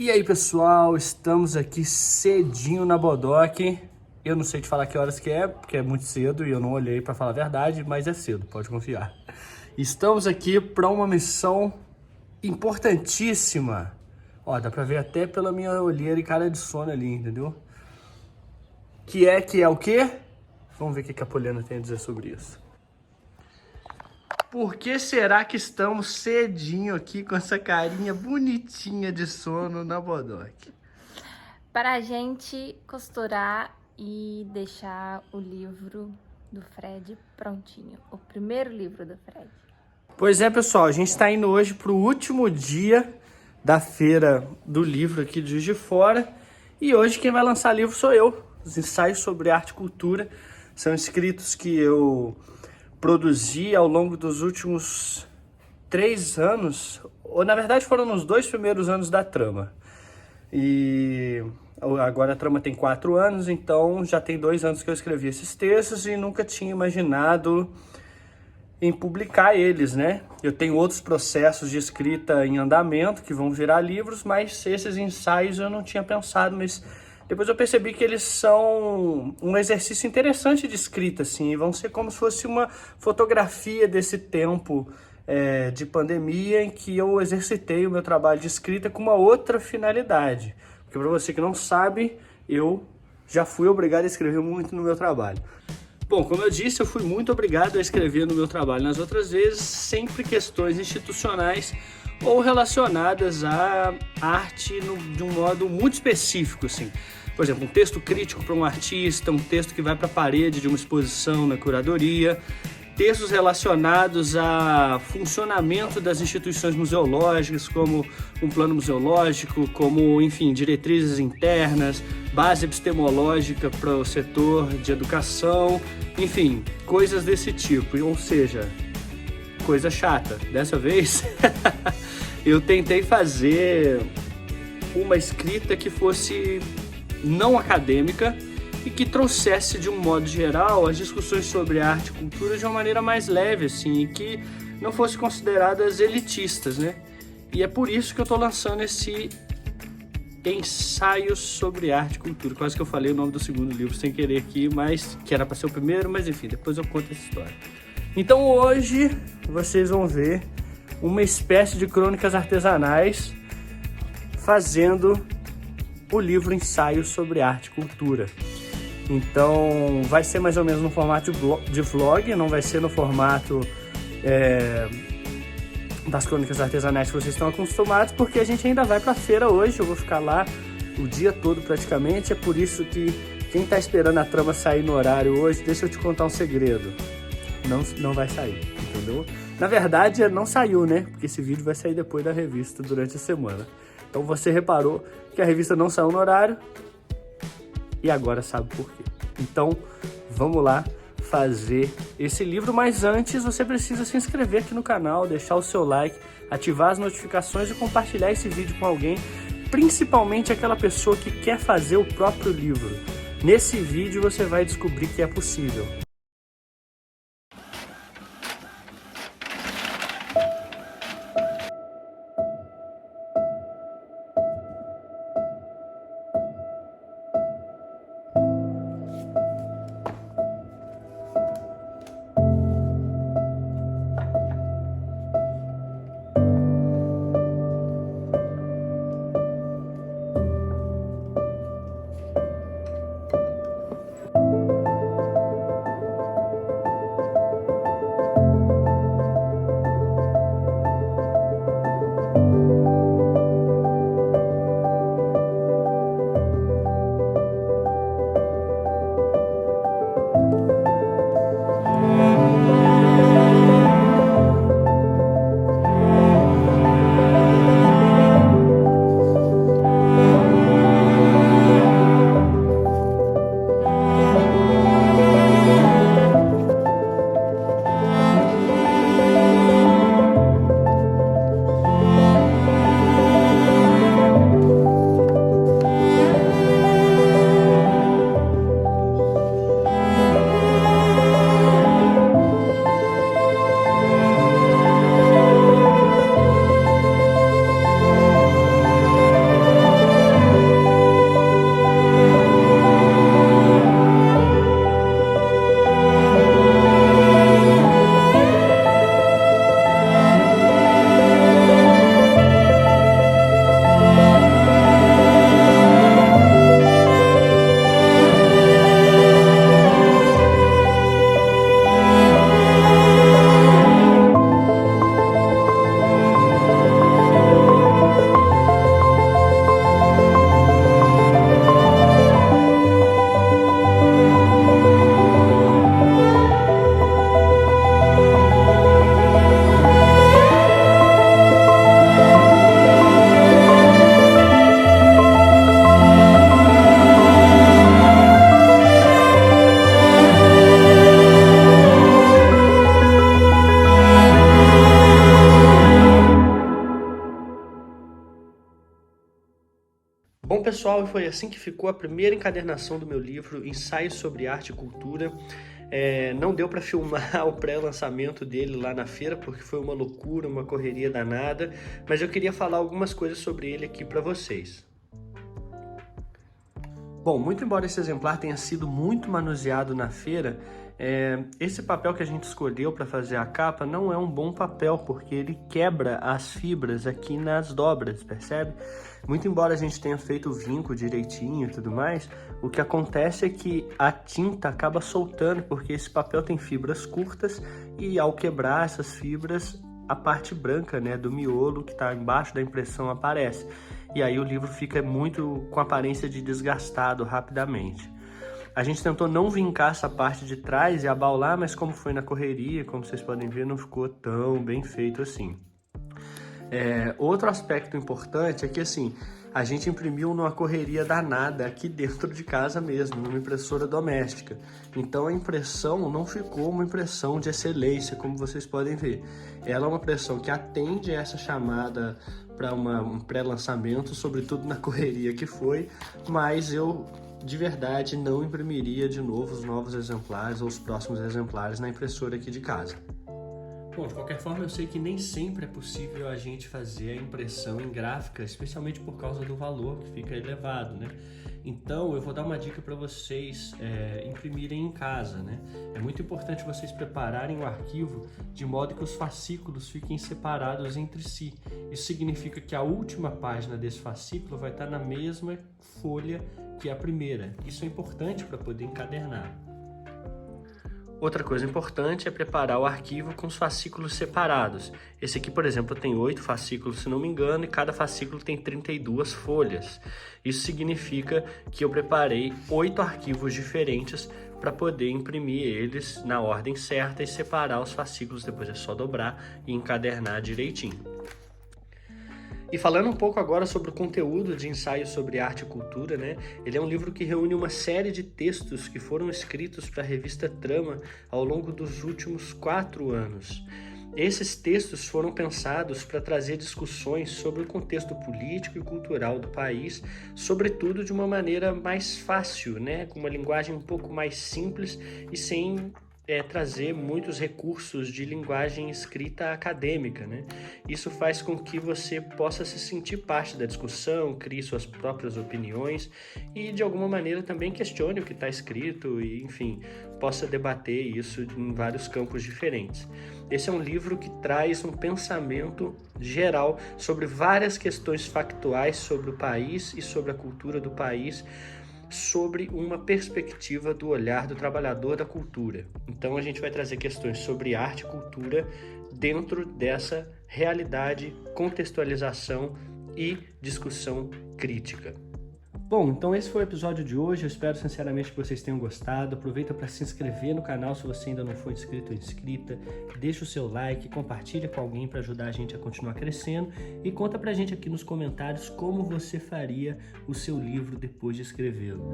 E aí pessoal, estamos aqui cedinho na Bodoc. Eu não sei te falar que horas que é, porque é muito cedo e eu não olhei pra falar a verdade, mas é cedo, pode confiar. Estamos aqui para uma missão importantíssima. Ó, dá pra ver até pela minha olheira e cara de sono ali, entendeu? Que é o quê? Vamos ver o que a Poliana tem a dizer sobre isso. Por que será que estamos cedinho aqui com essa carinha bonitinha de sono na Bodoc? Para a gente costurar e deixar o livro do Fred prontinho. O primeiro livro do Fred. Pois é, pessoal, a gente está indo hoje para o último dia da feira do livro aqui de Juiz de Fora. E hoje quem vai lançar livro sou eu. Os ensaios sobre arte e cultura são escritos que eu produzi ao longo dos últimos 3 anos, ou na verdade foram nos 2 primeiros anos da trama. E agora a trama tem 4 anos, então já tem 2 anos que eu escrevi esses textos e nunca tinha imaginado em publicar eles, né? Eu tenho outros processos de escrita em andamento que vão virar livros, mas esses ensaios eu não tinha pensado, mas depois eu percebi que eles são um exercício interessante de escrita, assim, e vão ser como se fosse uma fotografia desse tempo de pandemia em que eu exercitei o meu trabalho de escrita com uma outra finalidade. Porque para você que não sabe, eu já fui obrigado a escrever muito no meu trabalho. Bom, como eu disse, eu fui muito obrigado a escrever no meu trabalho nas outras vezes, sempre questões institucionais ou relacionadas à arte de um modo muito específico, assim. Por exemplo, um texto crítico para um artista, um texto que vai para a parede de uma exposição na curadoria, textos relacionados a funcionamento das instituições museológicas, como um plano museológico, como, enfim, diretrizes internas, base epistemológica para o setor de educação, enfim, coisas desse tipo. Ou seja, coisa chata. Dessa vez, eu tentei fazer uma escrita que fosse não acadêmica e que trouxesse, de um modo geral, as discussões sobre arte e cultura de uma maneira mais leve, assim, e que não fosse consideradas elitistas, né? E é por isso que eu tô lançando esse ensaio sobre arte e cultura. Quase que eu falei o nome do segundo livro sem querer aqui, mas que era para ser o primeiro, mas enfim, depois eu conto essa história. Então hoje vocês vão ver uma espécie de crônicas artesanais fazendo o livro Ensaio sobre Arte e Cultura. Então vai ser mais ou menos no formato de vlog, não vai ser no formato das crônicas artesanais que vocês estão acostumados, porque a gente ainda vai para a feira hoje, eu vou ficar lá o dia todo praticamente, é por isso que quem está esperando a trama sair no horário hoje, deixa eu te contar um segredo, não vai sair, entendeu? Na verdade não saiu, né? Porque esse vídeo vai sair depois da revista durante a semana. Então você reparou que a revista não saiu no horário e agora sabe por quê. Então vamos lá fazer esse livro, mas antes você precisa se inscrever aqui no canal, deixar o seu like, ativar as notificações e compartilhar esse vídeo com alguém, principalmente aquela pessoa que quer fazer o próprio livro. Nesse vídeo você vai descobrir que é possível. Bom, pessoal, foi assim que ficou a primeira encadernação do meu livro, Ensaios sobre Arte e Cultura. Não deu para filmar o pré-lançamento dele lá na feira, porque foi uma loucura, uma correria danada, mas eu queria falar algumas coisas sobre ele aqui para vocês. Bom, muito embora esse exemplar tenha sido muito manuseado na feira, esse papel que a gente escolheu para fazer a capa não é um bom papel, porque ele quebra as fibras aqui nas dobras, percebe? Muito embora a gente tenha feito o vinco direitinho e tudo mais, o que acontece é que a tinta acaba soltando, porque esse papel tem fibras curtas e ao quebrar essas fibras, a parte branca, né, do miolo que está embaixo da impressão aparece. E aí o livro fica muito com aparência de desgastado rapidamente. A gente tentou não vincar essa parte de trás e abaular, mas como foi na correria, como vocês podem ver, não ficou tão bem feito assim. Outro aspecto importante é que assim, a gente imprimiu numa correria danada aqui dentro de casa mesmo, numa impressora doméstica. Então a impressão não ficou uma impressão de excelência, como vocês podem ver. Ela é uma impressão que atende a essa chamada para um pré-lançamento, sobretudo na correria que foi, mas eu de verdade não imprimiria de novo os novos exemplares ou os próximos exemplares na impressora aqui de casa. Bom, de qualquer forma, eu sei que nem sempre é possível a gente fazer a impressão em gráfica, especialmente por causa do valor que fica elevado, né? Então, eu vou dar uma dica para vocês imprimirem em casa, né? É muito importante vocês prepararem o arquivo de modo que os fascículos fiquem separados entre si. Isso significa que a última página desse fascículo vai estar na mesma folha que a primeira. Isso é importante para poder encadernar. Outra coisa importante é preparar o arquivo com os fascículos separados. Esse aqui, por exemplo, tem 8 fascículos, se não me engano, e cada fascículo tem 32 folhas. Isso significa que eu preparei 8 arquivos diferentes para poder imprimir eles na ordem certa e separar os fascículos. Depois é só dobrar e encadernar direitinho. E falando um pouco agora sobre o conteúdo de Ensaios sobre Arte e Cultura, né? Ele é um livro que reúne uma série de textos que foram escritos para a revista Trama ao longo dos últimos 4 anos. Esses textos foram pensados para trazer discussões sobre o contexto político e cultural do país, sobretudo de uma maneira mais fácil, né? Com uma linguagem um pouco mais simples e sem trazer muitos recursos de linguagem escrita acadêmica, né? Isso faz com que você possa se sentir parte da discussão, crie suas próprias opiniões e de alguma maneira também questione o que está escrito e, enfim, possa debater isso em vários campos diferentes. Esse é um livro que traz um pensamento geral sobre várias questões factuais sobre o país e sobre a cultura do país, sobre uma perspectiva do olhar do trabalhador da cultura. Então a gente vai trazer questões sobre arte e cultura dentro dessa realidade, contextualização e discussão crítica. Bom, então esse foi o episódio de hoje, eu espero sinceramente que vocês tenham gostado. Aproveita para se inscrever no canal se você ainda não for inscrito ou inscrita, deixa o seu like, compartilha com alguém para ajudar a gente a continuar crescendo e conta pra gente aqui nos comentários como você faria o seu livro depois de escrevê-lo.